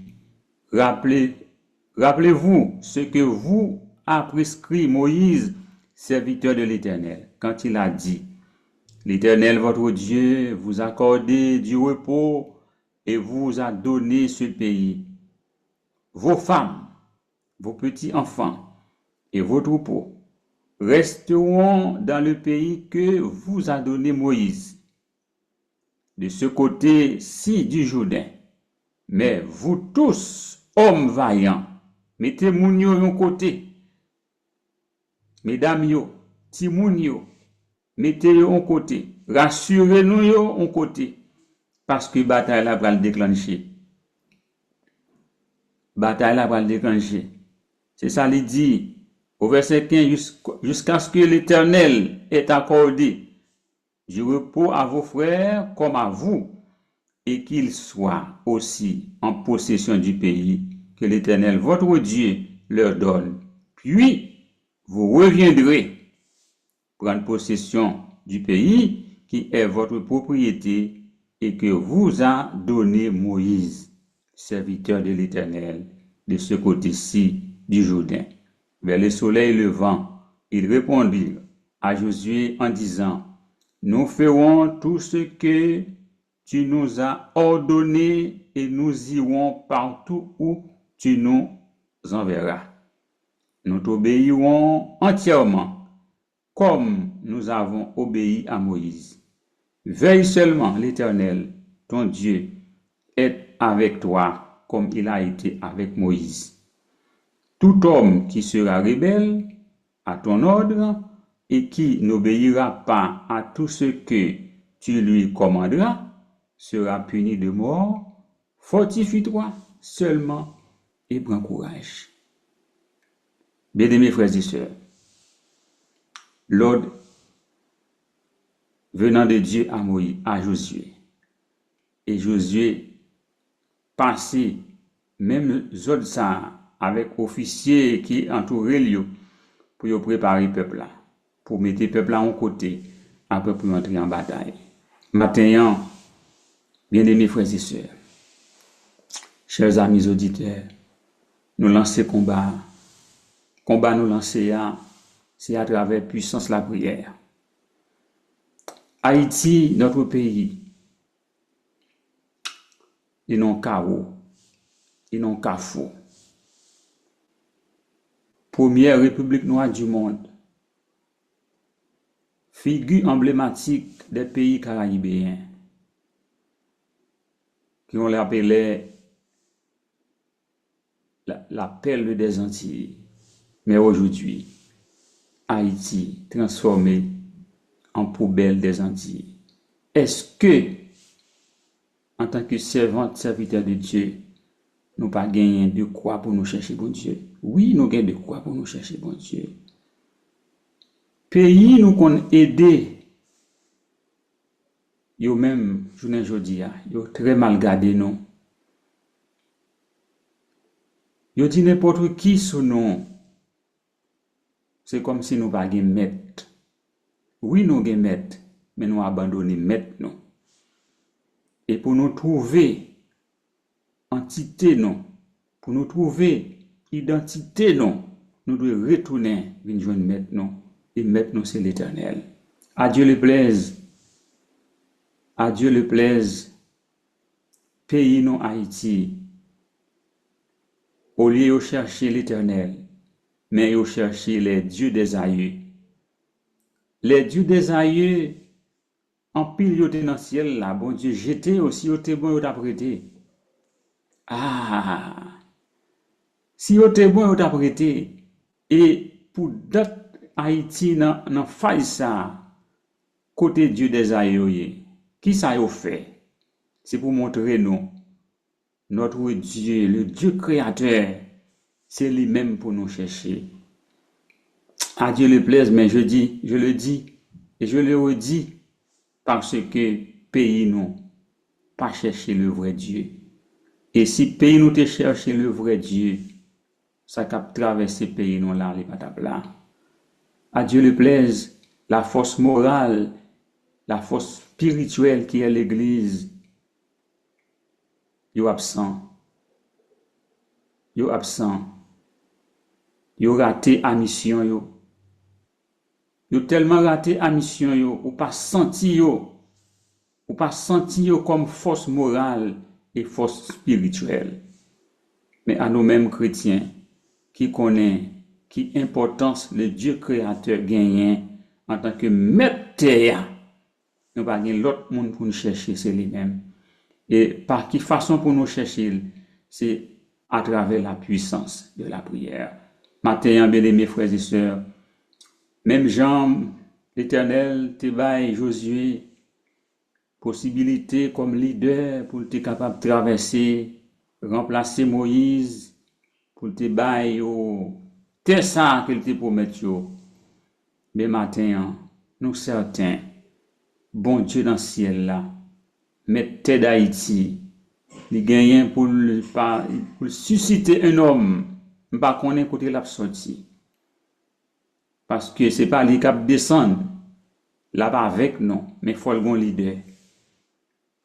rappelez-vous ce que vous a prescrit Moïse, serviteur de l'Éternel, quand il a dit, l'Éternel, votre Dieu, vous accordé du repos et vous a donné ce pays. Vos femmes, vos petits-enfants et vos troupeaux resteront dans le pays que vous a donné Moïse, de ce côté-ci du Jourdain. Mais vous tous, hommes vaillants, mettez moun yo yon côté. Mesdames yo, ti moun yo, mettez yo en côté. Rassurez-nous yo en côté. Parce que bataille là va le déclencher. Bataille là va le déclencher. C'est ça il dit au verset 15, jusqu'à ce que l'Éternel ait accordé du repos à vos frères comme à vous, et qu'ils soient aussi en possession du pays que l'Éternel, votre Dieu, leur donne. Puis, vous reviendrez prendre possession du pays qui est votre propriété et que vous a donné Moïse, serviteur de l'Éternel, de ce côté-ci du Jourdain. Vers le soleil levant, ils répondirent à Josué en disant, nous ferons tout ce que tu nous as ordonné et nous irons partout où tu nous enverras. Nous t'obéirons entièrement, comme nous avons obéi à Moïse. Veille seulement, l'Éternel, ton Dieu, est avec toi, comme il a été avec Moïse. Tout homme qui sera rebelle à ton ordre et qui n'obéira pas à tout ce que tu lui commanderas, sera puni de mort, fortifie-toi seulement et prends courage. Bien-aimés frères et sœurs, l'ordre venant de Dieu à Moïse, à Josué, et Josué passé même zone ça avec officiers qui entouraient lui pour préparer le peuple là, pour mettre le peuple là en côté, après pour entrer en bataille. Maintenant, bien-aimés frères et sœurs, chers amis auditeurs, nous lancer combat. Combat nous lancer, c'est à travers puissance la prière. Haïti, notre pays, ils n'ont chaos, ils n'ont carrefour. Première république noire du monde, figure emblématique des pays caribéens, qui on l'appelait la perle des Antilles. Mais aujourd'hui, Haïti transformé en poubelle des Antilles. Est-ce que, en tant que servante, serviteur de Dieu, nous pas gagné de quoi pour nous chercher bon Dieu? Oui, nous gagnons de quoi pour nous chercher bon Dieu. Pays nous qu'on aidé, yo même, journée jodi a, yo très mal gardé nous. Yo dit n'importe qui sous nous. C'est comme si nous pas gagné maître. Oui, nous gagné maître, mais nous abandonné maître nous. Et pour nous trouver entité non, pour nous trouver identité non, nous devons retourner venir joindre maître non. Et maître nous c'est l'Éternel. À Dieu le plaise. À Dieu le plaise. Pays non Haïti. Au lieu de chercher l'Éternel, mais de chercher les dieux des aïeux. Les dieux des aïeux, en pile yote dans le ciel là, bon Dieu, jeté aussi yote bon yote prêté. Ah! Si yote bon yote prêté, et pour d'autres Haïti dans faille ça, côté Dieu des aïeux, qui ça y fait? C'est pour montrer nous, notre Dieu, le Dieu créateur, c'est lui-même pour nous chercher. À Dieu le plaise, mais je le dis, et je le redis, parce que pays nous, pas chercher le vrai Dieu. Et si pays nous te chercher le vrai Dieu, ça cap traverser pays nous là, les patates là. À Dieu le plaise, la force morale, la force spirituelle qui est l'Église, yo absent. Yo absent. Yo raté à mission yo. Yo tellement raté à mission yo, ou pas senti yo comme force morale et force spirituelle. Mais à nous-mêmes chrétiens, qui connaissent, qui importance le Dieu créateur gagnant en tant que maître terre, nous pas gagner l'autre monde pour nous chercher, c'est lui-même. Et par qui façon pour nous chercher, c'est à travers la puissance de la prière. Matin, bien-aimés frères et sœurs, même Jean, l'Éternel, te baille Josué, possibilité comme leader pour être capable de traverser, remplacer Moïse, pour te baille au terre ça qu'il te promet. Mais matin, nous certains, bon Dieu dans le ciel là, mettre d'Haïti, il gagne pour susciter un homme, pas qu'on ait côté la sortie. Parce que c'est pas les cap descendre là-bas avec nous, mais il faut le bon leader.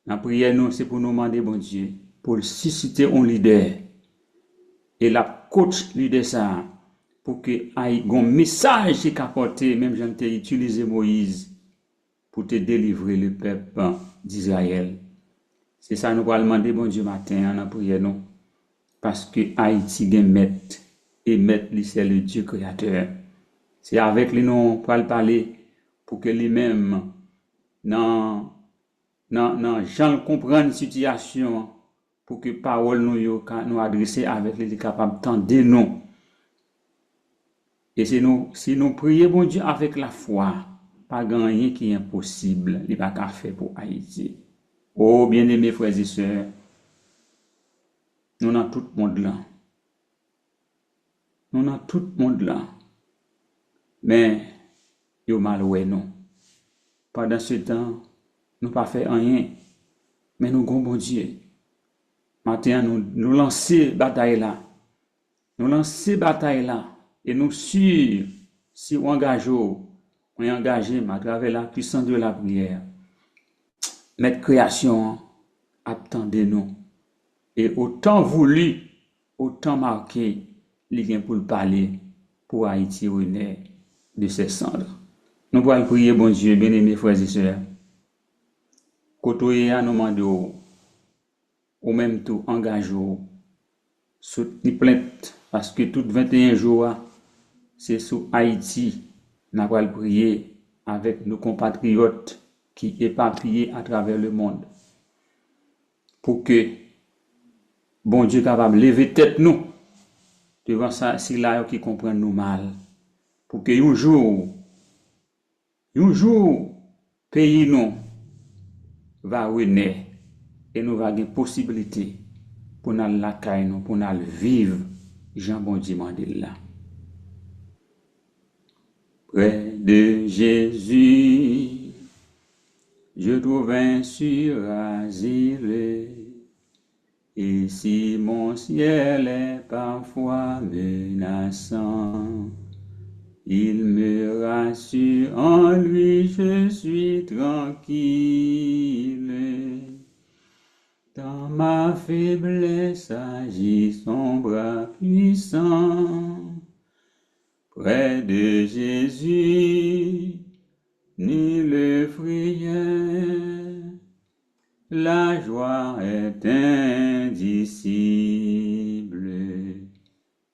La prière, nous, c'est pour nous demander, bon Dieu, pour susciter un leader. Et la coach leader ça, pour que ait un message qui apporte, même j'en ai utilisé Moïse, pour te délivrer le peuple d'Israël. C'est ça, nous allons demander, bon Dieu, matin, en la prière, nous. Parce que Haïti est maître, et maître, c'est le Dieu créateur. C'est avec lui, nous, pour le parler, pour que lui-même, non, Jean comprenne la situation, pour que parole nous adresser avec les capables d'entendre nous. Et si nous prions, bon Dieu, avec la foi, pas rien qui est impossible, il n'y a pas qu'à faire pour Haïti. Oh, bien-aimés frères et sœurs, nous dans tout le monde là. Nous dans tout le monde là. Mais, yo mal ouais non. Pendant ce temps, nous pas fait rien. Mais nous avons bon Dieu. Maintenant, nous lancer bataille là. Nous lancer bataille là. Et nous sûrs, si on engage, on est engagé à travers la puissance de la prière. Notre création attendez nous. Et autant voulu, autant marqué, il vient pour le parler, pour Haïti renaître de ses cendres. Nous allons prier, bon Dieu, bien-aimés frères et sœurs. Côtoyer à nous demander, ou même tout engagé, soutenir plainte, parce que tout 21 jours, c'est sous Haïti, nous allons prier avec nos compatriotes qui éparpillés à travers le monde. Pour que bon Dieu capable de lever tête nous devant ça, c'est là qui comprennent nous mal. Pour que un jour, pays nous va renaître et nous va avoir possibilité pour nous la caille nous, pour nous vivre, Jean bon Dieu mandé là. Près de Jésus, je trouve un surasile. Et si mon ciel est parfois menaçant, il me rassure, en lui je suis tranquille. Dans ma faiblesse agit son bras puissant. Près de Jésus, nulle frayeur, la joie est indicible.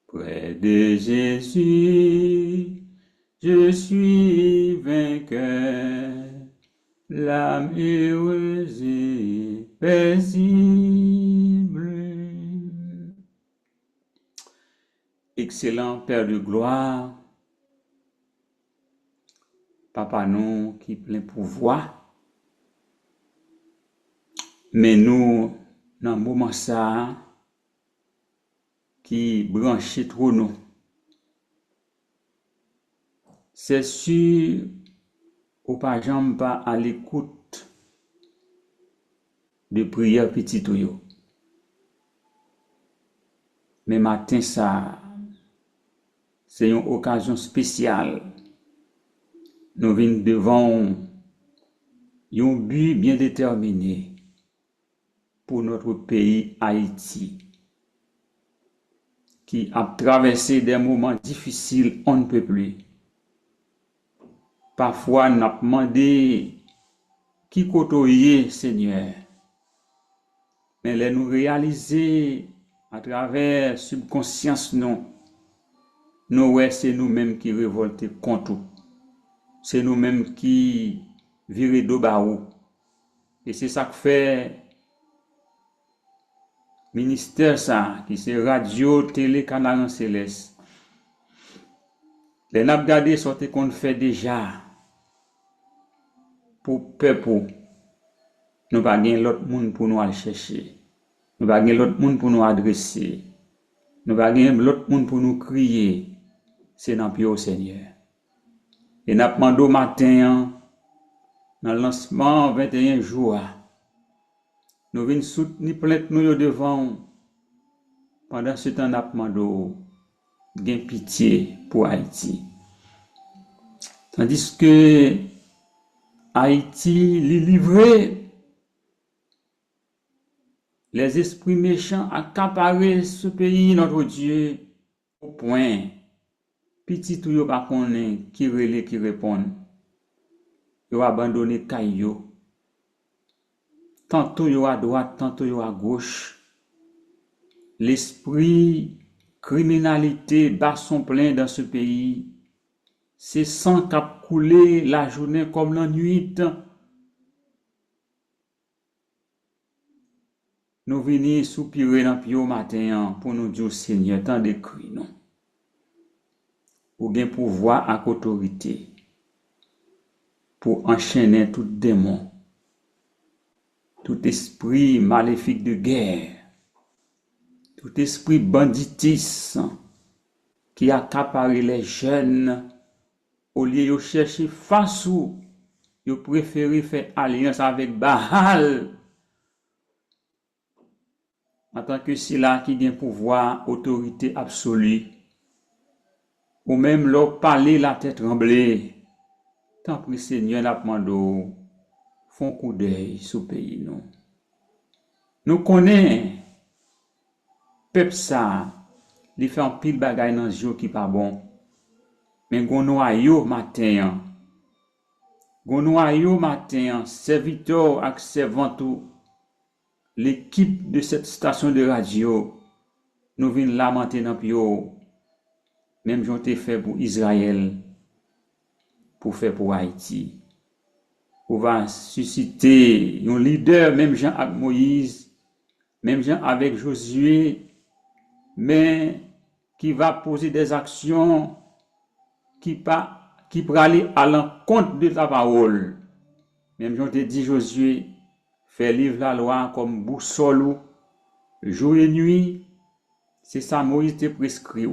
Près de Jésus, je suis vainqueur, l'âme heureuse et paisible. Excellent Père de gloire, Papa nous qui plein pouvoir, mais nous, dans le moment ça, qui branche trop nous, c'est sûr, ou pas jamais pas à l'écoute de prière petit yo. Mais matin ça, c'est une occasion spéciale. Nous venons devant un but bien déterminé pour notre pays Haïti, qui a traversé des moments difficiles, on ne peut plus. Parfois, nous avons demandé qui côtoyer, Seigneur. Mais les nous réaliser à travers subconscience, nous, c'est nous-mêmes qui révoltons contre tout. C'est nous-mêmes qui virons d'Obaou. Et c'est ça que fait ministère ça, qui c'est radio, télé, canal céleste. Les n'a regardé sortent qu'on fait déjà pour peuple. Nous pas gagner l'autre monde pour nous aller chercher. Nous pas gagner l'autre monde pour nous adresser. Nous pas gagner l'autre monde pour nous crier. C'est dans pied au Seigneur. Et n'a demandé au matin dans le lancement 21 jours. Nous venons soutenir plainte nous devant. Pendant ce temps, nous avons demandé gain pitié pour Haïti. Tandis que Haïti li livré, les esprits méchants accaparent ce pays, notre Dieu, au point, petit tout yo pas connaît, qui relève, qui répond. Yo abandonné Kayo. Tantôt yo à droite, tantôt yo à gauche. L'esprit criminalité bat son plein dans ce pays. C'est sang qui a coulé la journée comme la nuit. Nous venons soupirer dans le matin pour nous dire Seigneur, tant de cris, non. Pour bien pouvoir avec autorité, pour enchaîner tout démon tout esprit maléfique de guerre, tout esprit banditisme qui accapare les jeunes, au lieu de chercher face où, ils préfèrent faire alliance avec Baal, en tant que celui qui a pouvoir, autorité absolue, ou même leur parler la tête tremblée. Tant pis Seigneur, n'a demandé, font coup d'œil sur le pays nous. Nous connaissons, peuple ça, il fait un pile bagaille dans le jour qui pas bon. Mais gon noyau matin, serviteur ak servantou, l'équipe de cette station de radio, nous venons lamenter dans pio, même j'ont été fait pour Israël, pour faire pour Haïti. On va susciter un leader, même Jean avec Moïse, même Jean avec Josué, mais qui va poser des actions qui peut aller à l'encontre de ta parole. Même Jean te dit Josué, fait livre la loi comme boussole, jour et nuit, c'est ça Moïse te prescrit.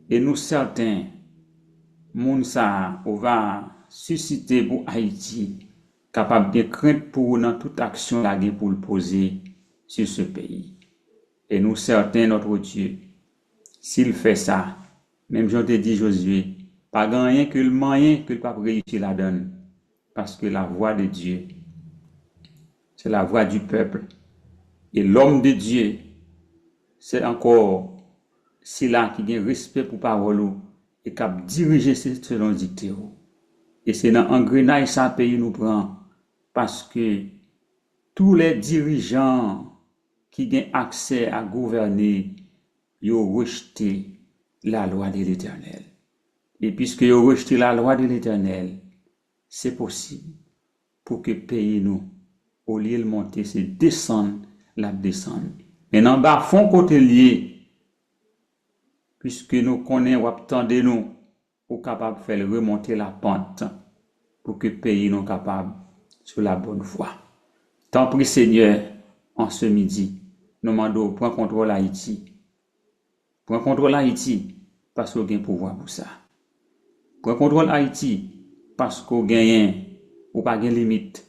Et nous certains, moun ça, on va susciter pour Haïti, capable de craindre pour dans toute action la pour le poser sur ce pays. Et nous certains, notre Dieu, s'il fait ça, même je te dis Josué, pas rien que le moyen que le pape réussit la donne. Parce que la voix de Dieu, c'est la voix du peuple. Et l'homme de Dieu, c'est encore celui qui a respect pour parole et qui a dirigé selon dictée. Et c'est dans l'engrenage ça pays nous prend. Parce que tous les dirigeants qui ont accès à gouverner, ils ont rejeté la loi de l'Éternel. Et puisque ils ont rejeté la loi de l'Éternel, c'est possible pour que le pays nous, au lieu de monter, c'est descendre, la descendre. Mais en bas, fond côté lié, puisque nous connaissons ou attendons nous, pour capable de faire remonter la pente, pour que le pays nous capable sur la bonne voie. Tant pis Seigneur, en ce midi, nous demandons prendre contrôle Haïti. Prends contrôle Haïti, parce qu'on a un pouvoir pour ça. Prends contrôle Haïti, parce qu'on gagne ou pas de limite.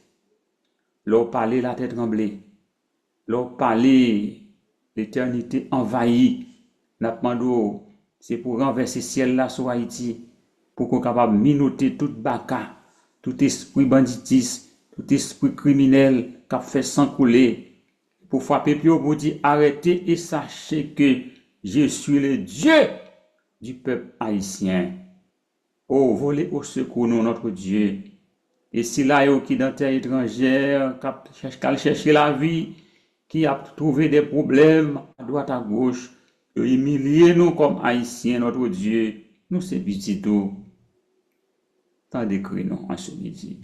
L'on parler la tête tremblée. L'on parler l'éternité envahie. N'a c'est pour renverser ciel là sur Haïti, pour qu'on capable minoter toute baka, tout esprit banditisme, tout esprit criminel qui a fait sang couler, pour frapper plus pour dire arrêtez et sachez que je suis le Dieu du peuple haïtien. Oh, volez au secours nous, notre Dieu. Et si là, qui dans terre étrangère, qui cherche la vie, qui a trouvé des problèmes à droite à gauche, humilier nous comme haïtiens, notre Dieu, nous c'est petit tout. Tant d'écrit nous en ce midi.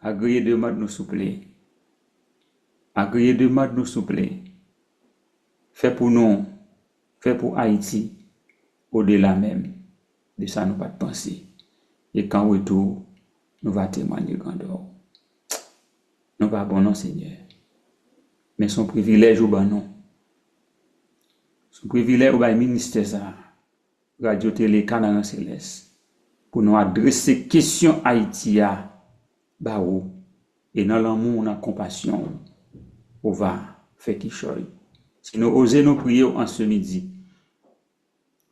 Agréez de mode nous souple. Agréez de mode nous souple. Fait pour nous, fait pour Haïti, au-delà même de ça nous pas de penser. Et quand retour, nous va témoigner grandeur. Nous pas bon non Seigneur. Mais son privilège ou ben non. Son privilège ou ben ministère ça. Radio Télé Canaan Céleste. Pour nous adresser question Haïti à Barou. Et dans l'amour, dans la compassion, on va faire qui chose. Si nous osons nous prier en ce midi,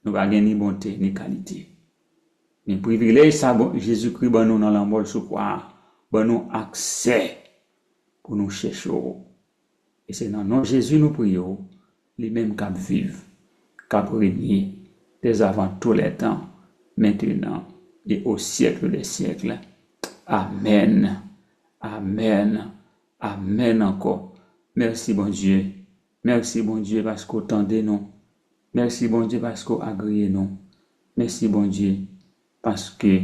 nous va gagner ni bonté ni qualité. Mais privilège ça, Jésus-Christ, ben nous dans l'embol sous quoi, ben nous accès pour nous chercher. Et c'est dans nom Jésus nous prions, les mêmes cap vivre, cap régner, dès avant tous les temps, maintenant et au siècle des siècles. Amen. Amen. Amen encore. Merci bon Dieu. Merci bon Dieu parce qu'au tendez nous. Merci bon Dieu parce qu'au agréez nous. Merci bon Dieu parce que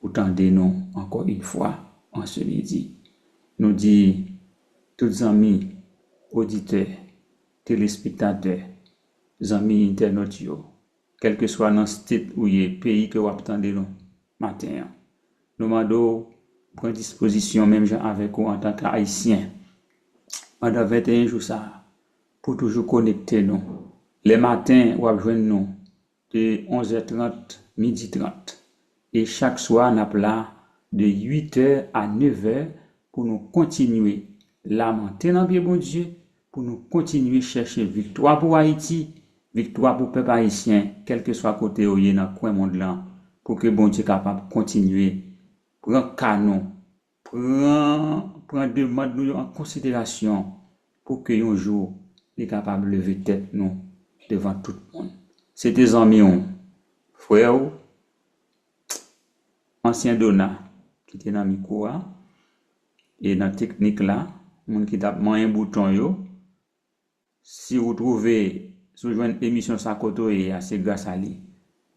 vous tendez nous encore une fois en ce midi. Nous dit tous amis, auditeurs, téléspectateurs, amis internautes, quel que soit notre state ou le pays que vous attendez nous matin. Nous demandons prends disposition même avec vous en tant qu'haïtien. Pendant 21 jours ça, pour toujours connecter nous. Les matins, on va joindre nous de 11h30, 12h30. Et chaque soir, on a là de 8h à 9h pour nous continuer lamenter dans le bon Dieu, pour nous continuer chercher victoire pour Haïti, victoire pour le peuple haïtien, quel que soit côté où il y a dans le coin monde là, pour que bon Dieu capable de continuer, prendre canon, prendre demande nous en considération pour que un jour, il est capable de lever tête nous devant tout le monde. C'était amis, frère, ancien Donna, qui était dans le micro, et dans la technique là, monde qui tape un bouton yo. Si vous trouvez sur une émission sa koto et c'est grâce à lui,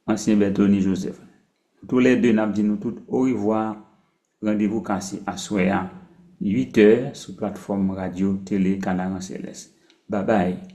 ancien Bertoni Joseph. Tous les deux n'a dit nous tout au revoir. Rendez-vous cassé à soir 8h sur plateforme radio télé Canard Céleste. Bye bye.